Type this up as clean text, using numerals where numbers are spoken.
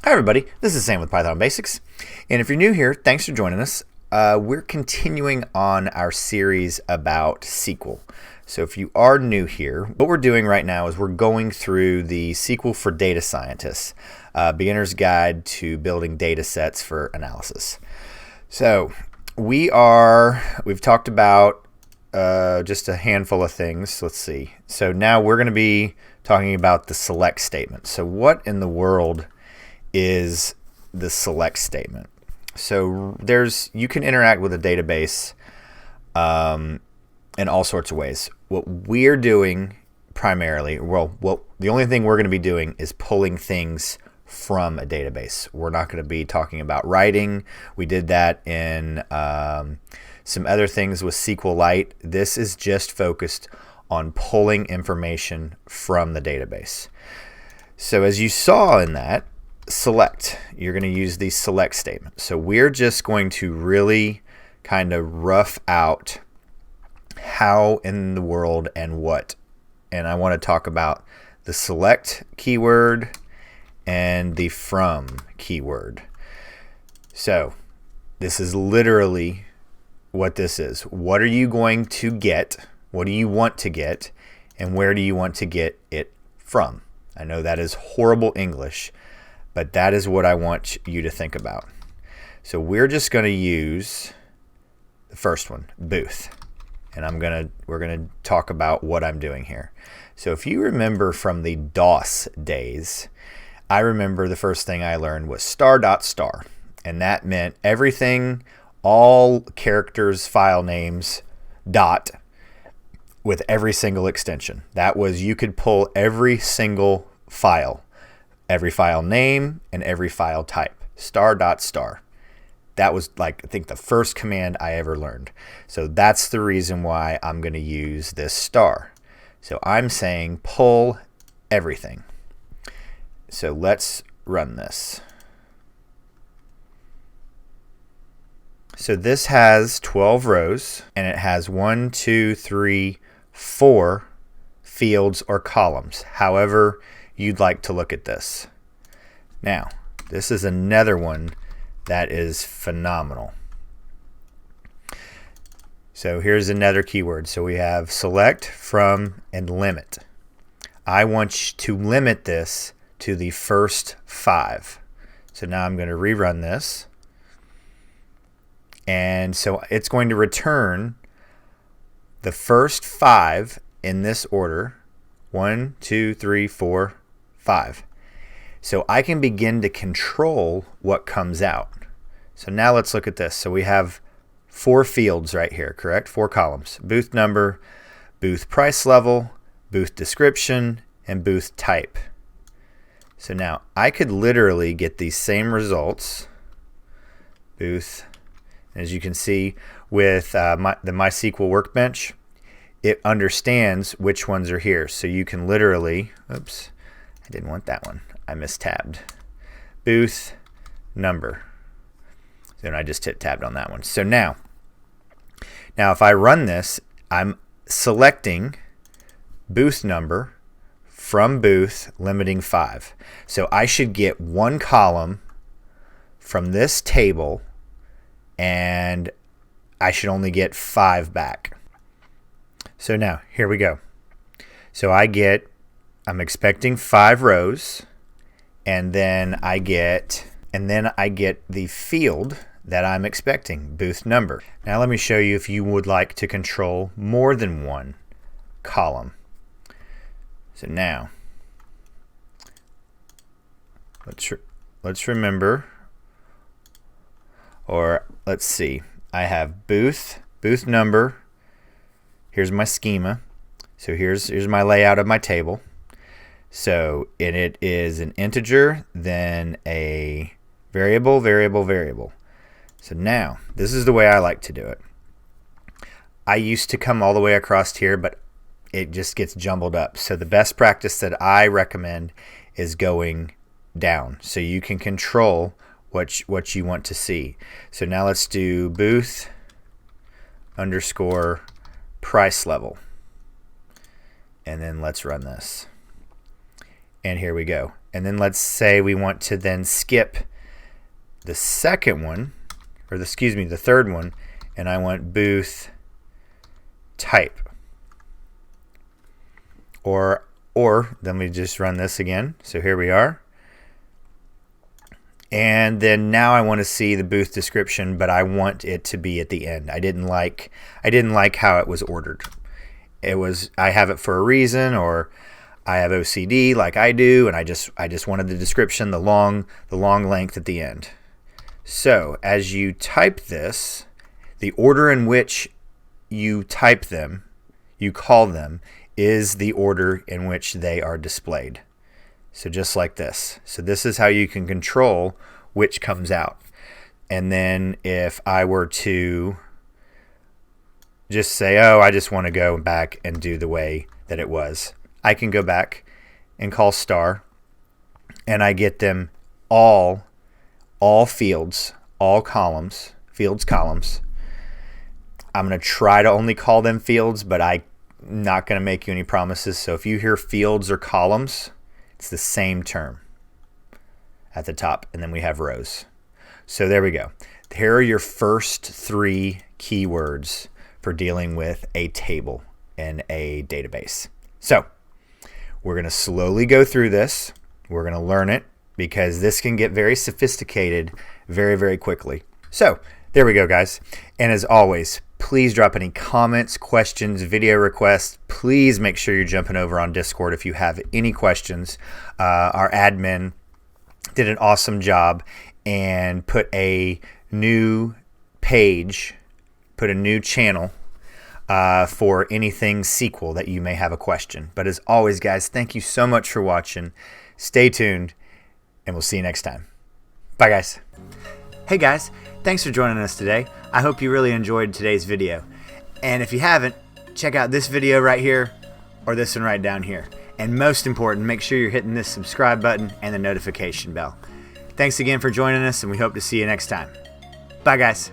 Hi everybody, this is Sam with Python Basics, and if you're new here, thanks for joining us. We're continuing on our series about SQL. So if you are new here, what we're doing right now is we're going through the SQL for Data Scientists, Beginner's Guide to Building Data Sets for Analysis. So we've talked about just a handful of things. Let's see. So now we're going to be talking about the select statement. So what in the world is the select statement? So you can interact with a database in all sorts of ways. What we're doing primarily, the only thing we're going to be doing is pulling things from a database. We're not going to be talking about writing. We did that in some other things with SQLite. This is just focused on pulling information from the database. So as you saw in that, select, you're going to use the select statement. So we're just going to really kind of rough out how in the world and what. And I want to talk about the select keyword and the from keyword. So this is literally what this is. What are you going to get? What do you want to get? And where do you want to get it from? I know that is horrible English, but that is what I want you to think about. So we're just going to use the first one, booth. And we're going to talk about what I'm doing here. So if you remember from the DOS days, I remember the first thing I learned was star.star. And that meant everything, all characters, file names, dot, with every single extension. That was, you could pull every single file, every file name and every file type, star.star. That was I think the first command I ever learned. So that's the reason why I'm going to use this star. So I'm saying pull everything. So let's run this. So this has 12 rows and it has 1, 2, 3, 4 fields or columns, however you'd like to look at this. Now, this is another one that is phenomenal. So here's another keyword. So we have select, from, and limit. I want to limit this to the first 5. So now I'm going to rerun this. And so it's going to return the first 5 in this order. 1, 2, 3, 4, 5. So I can begin to control what comes out. So now let's look at this. So we have 4 fields right here, correct? 4 columns. Booth number, booth price level, booth description, and booth type. So now I could literally get these same results. Booth, as you can see with the MySQL workbench, it understands which ones are here. So you can literally, oops, I didn't want that one. I mistabbed. Booth number. Then I just hit tabbed on that one. So now if I run this, I'm selecting booth number from booth, limiting 5. So I should get 1 column from this table and I should only get 5 back. So now here we go. So I'm expecting 5 rows, and then I get the field that I'm expecting, booth number. Now let me show you if you would like to control more than 1 column. So now let's remember, or let's see. I have booth number. Here's my schema. So here's my layout of my table. So it is an integer, then a variable. So now, this is the way I like to do it. I used to come all the way across here, but it just gets jumbled up. So the best practice that I recommend is going down, so you can control what you want to see. So now let's do booth underscore price level. And then let's run this. And here we go. And then let's say we want to then skip the second one, or the third one, and I want booth type. Or then we just run this again. So here we are. And then now I want to see the booth description, but I want it to be at the end. I didn't like how it was ordered. I have it for a reason, or I have OCD like I do, and I just wanted the description, the long length at the end. So as you type this, the order in which you type them, you call them, is the order in which they are displayed. So just like this. So this is how you can control which comes out. And then if I were to just say, oh, I just want to go back and do the way that it was, I can go back and call star, and I get them all fields, all columns, fields, columns. I'm going to try to only call them fields, but I'm not going to make you any promises. So if you hear fields or columns, it's the same term at the top, and then we have rows. So there we go. Here are your first 3 keywords for dealing with a table in a database. So we're going to slowly go through this. We're going to learn it, because this can get very sophisticated very, very quickly. So there we go, guys. And as always, please drop any comments, questions, video requests. Please make sure you're jumping over on Discord if you have any questions. Our admin did an awesome job and put a new page, put a new channel for anything SQL that you may have a question. But as always, guys, thank you so much for watching. Stay tuned, and we'll see you next time. Bye, guys. Hey, guys. Thanks for joining us today. I hope you really enjoyed today's video. And if you haven't, check out this video right here or this one right down here. And most important, make sure you're hitting this subscribe button and the notification bell. Thanks again for joining us, and we hope to see you next time. Bye, guys.